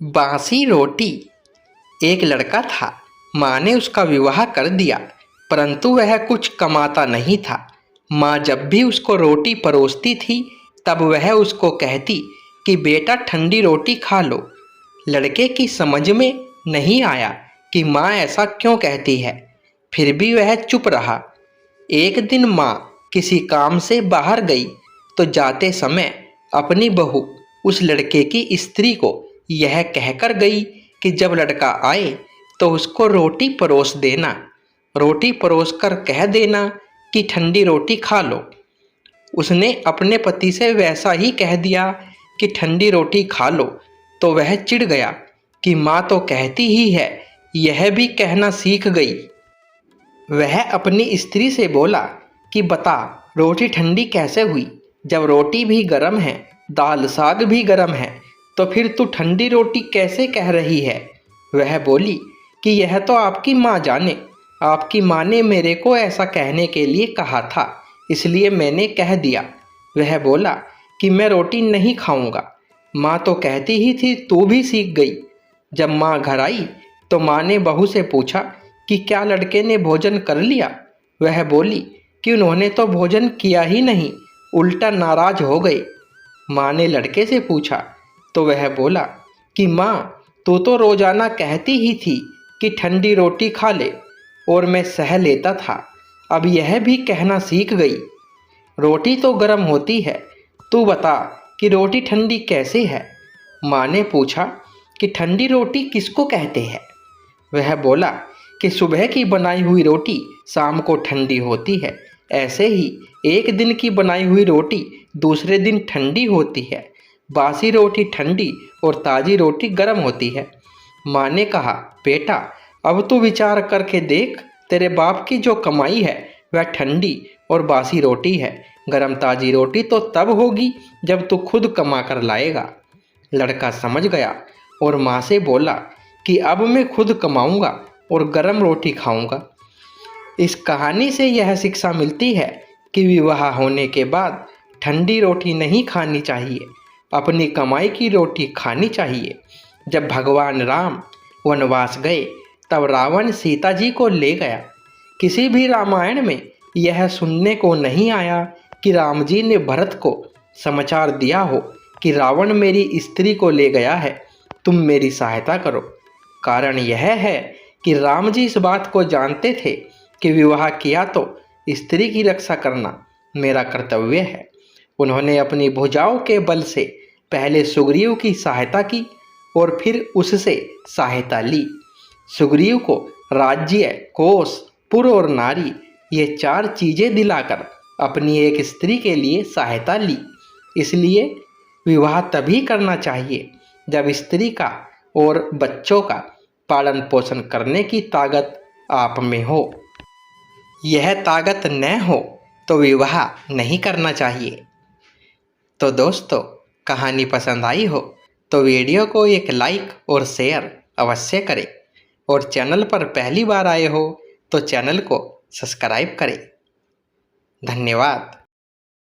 बासी रोटी। एक लड़का था। माँ ने उसका विवाह कर दिया, परंतु वह कुछ कमाता नहीं था। माँ जब भी उसको रोटी परोसती थी तब वह उसको कहती कि बेटा ठंडी रोटी खा लो। लड़के की समझ में नहीं आया कि माँ ऐसा क्यों कहती है, फिर भी वह चुप रहा। एक दिन माँ किसी काम से बाहर गई तो जाते समय अपनी बहू उस लड़के की स्त्री को यह कहकर गई कि जब लड़का आए तो उसको रोटी परोस देना। रोटी परोस कर कह देना कि ठंडी रोटी खा लो। उसने अपने पति से वैसा ही कह दिया कि ठंडी रोटी खा लो तो वह चिढ़ गया कि माँ तो कहती ही है, यह भी कहना सीख गई। वह अपनी स्त्री से बोला कि बता रोटी ठंडी कैसे हुई, जब रोटी भी गर्म है, दाल साग भी गर्म है, तो फिर तू ठंडी रोटी कैसे कह रही है। वह बोली कि यह तो आपकी माँ जाने, आपकी माँ ने मेरे को ऐसा कहने के लिए कहा था, इसलिए मैंने कह दिया। वह बोला कि मैं रोटी नहीं खाऊंगा, माँ तो कहती ही थी, तू भी सीख गई। जब माँ घर आई तो माँ ने बहू से पूछा कि क्या लड़के ने भोजन कर लिया। वह बोली कि उन्होंने तो भोजन किया ही नहीं, उल्टा नाराज हो गए। माँ ने लड़के से पूछा तो वह बोला कि माँ तू तो रोजाना कहती ही थी कि ठंडी रोटी खा ले और मैं सह लेता था, अब यह भी कहना सीख गई। रोटी तो गर्म होती है, तू बता कि रोटी ठंडी कैसे है। माँ ने पूछा कि ठंडी रोटी किसको कहते हैं। वह बोला कि सुबह की बनाई हुई रोटी शाम को ठंडी होती है, ऐसे ही एक दिन की बनाई हुई रोटी दूसरे दिन ठंडी होती है। बासी रोटी ठंडी और ताज़ी रोटी गर्म होती है। माँ ने कहा बेटा अब तू विचार करके देख, तेरे बाप की जो कमाई है वह ठंडी और बासी रोटी है, गर्म ताज़ी रोटी तो तब होगी जब तू खुद कमा कर लाएगा। लड़का समझ गया और माँ से बोला कि अब मैं खुद कमाऊंगा और गर्म रोटी खाऊंगा। इस कहानी से यह शिक्षा मिलती है कि विवाह होने के बाद ठंडी रोटी नहीं खानी चाहिए, अपनी कमाई की रोटी खानी चाहिए। जब भगवान राम वनवास गए तब रावण सीता जी को ले गया। किसी भी रामायण में यह सुनने को नहीं आया कि राम जी ने भरत को समाचार दिया हो कि रावण मेरी स्त्री को ले गया है, तुम मेरी सहायता करो। कारण यह है कि राम जी इस बात को जानते थे कि विवाह किया तो स्त्री की रक्षा करना मेरा कर्तव्य है। उन्होंने अपनी भुजाओं के बल से पहले सुग्रीव की सहायता की और फिर उससे सहायता ली। सुग्रीव को राज्य, कोष, पुर और नारी ये 4 चीजें दिलाकर अपनी एक स्त्री के लिए सहायता ली। इसलिए विवाह तभी करना चाहिए जब स्त्री का और बच्चों का पालन पोषण करने की ताकत आप में हो। यह ताकत न हो तो विवाह नहीं करना चाहिए। तो दोस्तों कहानी पसंद आई हो तो वीडियो को एक लाइक और शेयर अवश्य करें और चैनल पर पहली बार आए हो तो चैनल को सब्सक्राइब करें। धन्यवाद।